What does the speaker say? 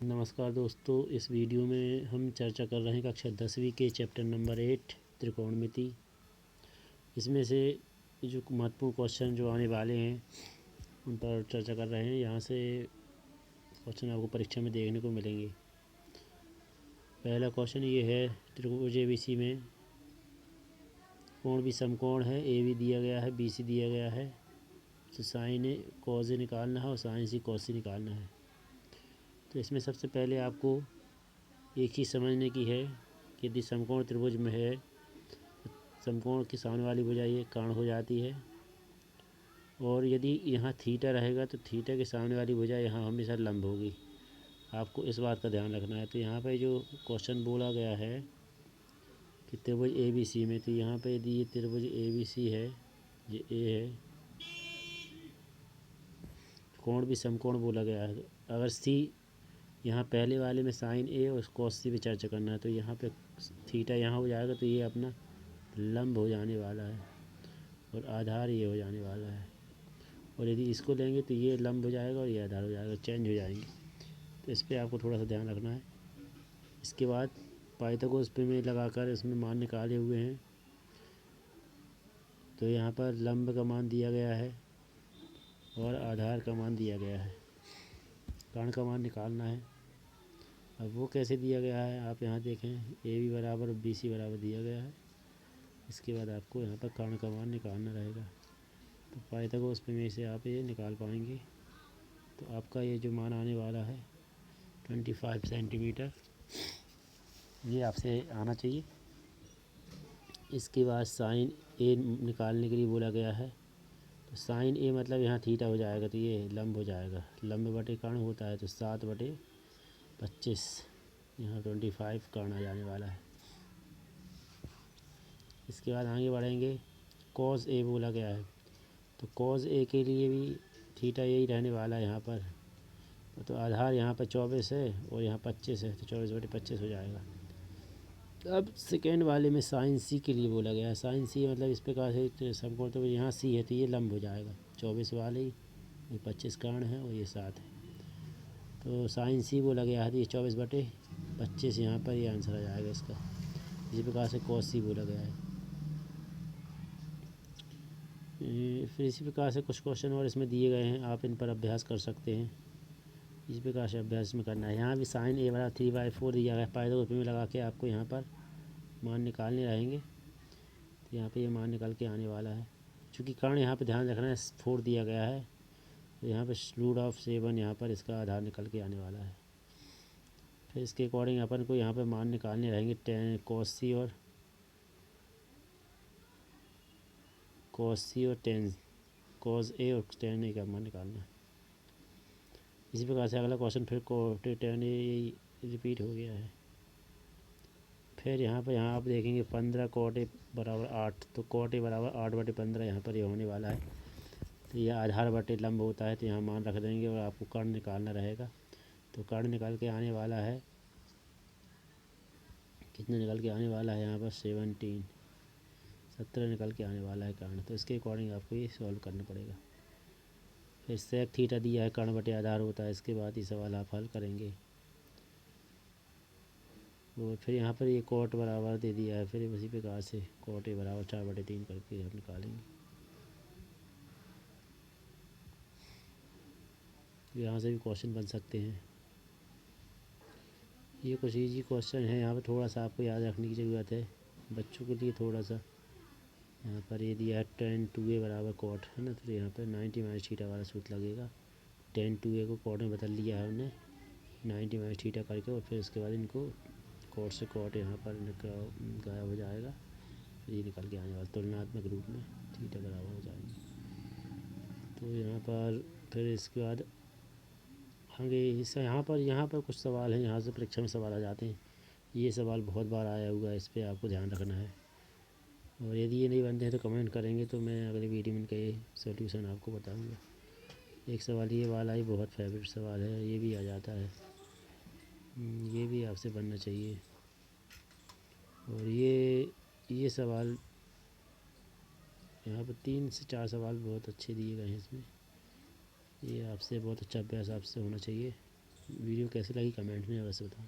नमस्कार दोस्तों, इस वीडियो में हम चर्चा कर रहे हैं कक्षा 10वीं के चैप्टर नंबर 8 त्रिकोणमिति। इसमें से जो महत्वपूर्ण क्वेश्चन जो आने वाले हैं उन पर चर्चा कर रहे हैं। यहाँ से क्वेश्चन आपको परीक्षा में देखने को मिलेंगे। पहला क्वेश्चन ये है, त्रिभुज ABC में कोण भी समकोण है, AB दिया गया है, BC दिया गया है, तो साइन ए कॉस ए निकालना है और साइन सी कॉस सी निकालना है। तो इसमें सबसे पहले आपको एक चीज़ समझने की है कि यदि समकोण त्रिभुज में है, समकोण की सामने वाली भुजा ये कर्ण हो जाती है, और यदि यहाँ थीटा रहेगा तो थीटा के सामने वाली भुजा यहाँ हमेशा लंब होगी। आपको इस बात का ध्यान रखना है। तो यहाँ पे जो क्वेश्चन बोला गया है कि त्रिभुज ABC में, तो यहाँ पे यदि ये त्रिभुज ABC है, ये A है, कोण भी समकोण बोला गया है। अगर C यहाँ पहले वाले में साइन A और कॉस सी पे चर्चा करना है, तो यहाँ पे थीटा यहाँ हो जाएगा, तो ये अपना लंब हो जाने वाला है और आधार ये हो जाने वाला है। और यदि इसको लेंगे तो ये लंब हो जाएगा और ये आधार हो जाएगा, चेंज हो जाएंगे। तो इस पर आपको थोड़ा सा ध्यान रखना है। इसके बाद पाइथागोरस प्रमेय लगाकर इसमें मान निकाले हुए हैं। तो यहाँ पर लंब का मान दिया गया है और आधार का मान दिया गया है। कर्ण का मान निकालना है। अब वो कैसे दिया गया है आप यहाँ देखें, AB बराबर और BC बराबर दिया गया है। इसके बाद आपको यहाँ पर कर्ण का मान निकालना रहेगा। तो पाइथागोरस प्रमेय से आप ये निकाल पाएंगे। तो आपका ये जो मान आने वाला है 25 सेंटीमीटर, ये आपसे आना चाहिए। इसके बाद साइन A निकालने के लिए बोला गया है। तो साइन A मतलब यहाँ थीटा हो जाएगा, तो ये लंब हो जाएगा। लंब बटे कर्ण होता है, तो 7/25, यहाँ 25 कर्ण आ जाने वाला है। इसके बाद आगे बढ़ेंगे। कॉस A बोला गया है, तो कॉस A के लिए भी थीटा यही रहने वाला है यहाँ पर। तो आधार यहाँ पर 24 है और यहाँ 25 है, तो 24/25 हो जाएगा। अब सेकेंड वाले में साइन C के लिए बोला गया है। साइन C मतलब इस प्रकार से समकोण, तो यहाँ C है तो ये लंब हो जाएगा। 24 वाले, ये 25 कर्ण है और ये 7 है, तो साइन C बोला गया है, तो ये 24/25 यहाँ पर ये आंसर आ जाएगा इसका। इसी प्रकार से कॉस C बोला गया है। फिर इसी प्रकार से कुछ क्वेश्चन और इसमें दिए गए हैं, आप इन पर अभ्यास कर सकते हैं। इस प्रकार से अभ्यास में करना है। यहाँ भी साइन A बराबर 3/4 दिया गया है। पाइथागोरस प्रमेय लगा के आपको यहाँ पर मान निकालने रहेंगे। तो यहाँ पे ये मान निकल के आने वाला है। चूँकि कर्ण यहाँ पे ध्यान रखना है 4 दिया गया है, तो यहाँ पे √7 यहाँ पर इसका आधार निकल के आने वाला है। फिर इसके अकॉर्डिंग अपन को यहाँ पे मान निकालने रहेंगे। कॉस C और कॉस A और tan A का मान निकालना है। इसी प्रकार से अगला क्वेश्चन फिर tan A रिपीट हो गया है। फिर यहाँ आप देखेंगे 15 cot A बराबर 8, तो cot A बराबर 8/15 यहाँ पर ये होने वाला है। तो यह आधार बटे लंब होता है, तो यहाँ मान रख देंगे और आपको कर्ण निकालना रहेगा। तो कर्ण निकाल के आने वाला है, कितना निकल के आने वाला है यहाँ पर 17 निकल के आने वाला है कर्ण। तो इसके अकॉर्डिंग आपको ये सॉल्व करना पड़ेगा। फिर सेक थीटा दिया है, कर्ण बटे आधार होता है। इसके बाद ये सवाल आप हल करेंगे। और फिर यहाँ पर ये कॉट बराबर दे दिया है। फिर उसी प्रकार से cot A बराबर 4/3 करके हम निकालेंगे। यहाँ से भी क्वेश्चन बन सकते हैं। ये कुछ ईजी क्वेश्चन है, यहाँ पर थोड़ा सा आपको याद रखने की ज़रूरत है बच्चों के लिए। थोड़ा सा यहाँ पर ये दिया है tan 2A बराबर cot, है ना, तो यहाँ पर 90 - थीटा वाला सूत्र लगेगा। tan 2A को cot में बदल लिया है हमने 90 - थीटा करके, और फिर उसके बाद इनको cot से cot यहाँ पर गायब हो जाएगा। ये निकल के आने वाला तुलनात्मक रूप में थीटा बराबर हो जाएंगे। तो यहाँ पर फिर इसके बाद आगे यहाँ पर कुछ सवाल हैं, यहाँ से परीक्षा में सवाल आ जाते हैं। ये सवाल बहुत बार आया हुआ है, इस पर आपको ध्यान रखना है। और यदि ये नहीं बनते हैं तो कमेंट करेंगे, तो मैं अगले वीडियो में इनका ये सोल्यूशन आपको बताऊँगा। एक सवाल ये वाला ही बहुत फेवरेट सवाल है, ये भी आ जाता है, ये भी आपसे बनना चाहिए। और ये सवाल यहाँ पर 3 से 4 सवाल बहुत अच्छे दिए गए हैं इसमें। ये आपसे बहुत अच्छा अभ्यास आपसे होना चाहिए। वीडियो कैसी लगी कमेंट में अवश्य बताओ।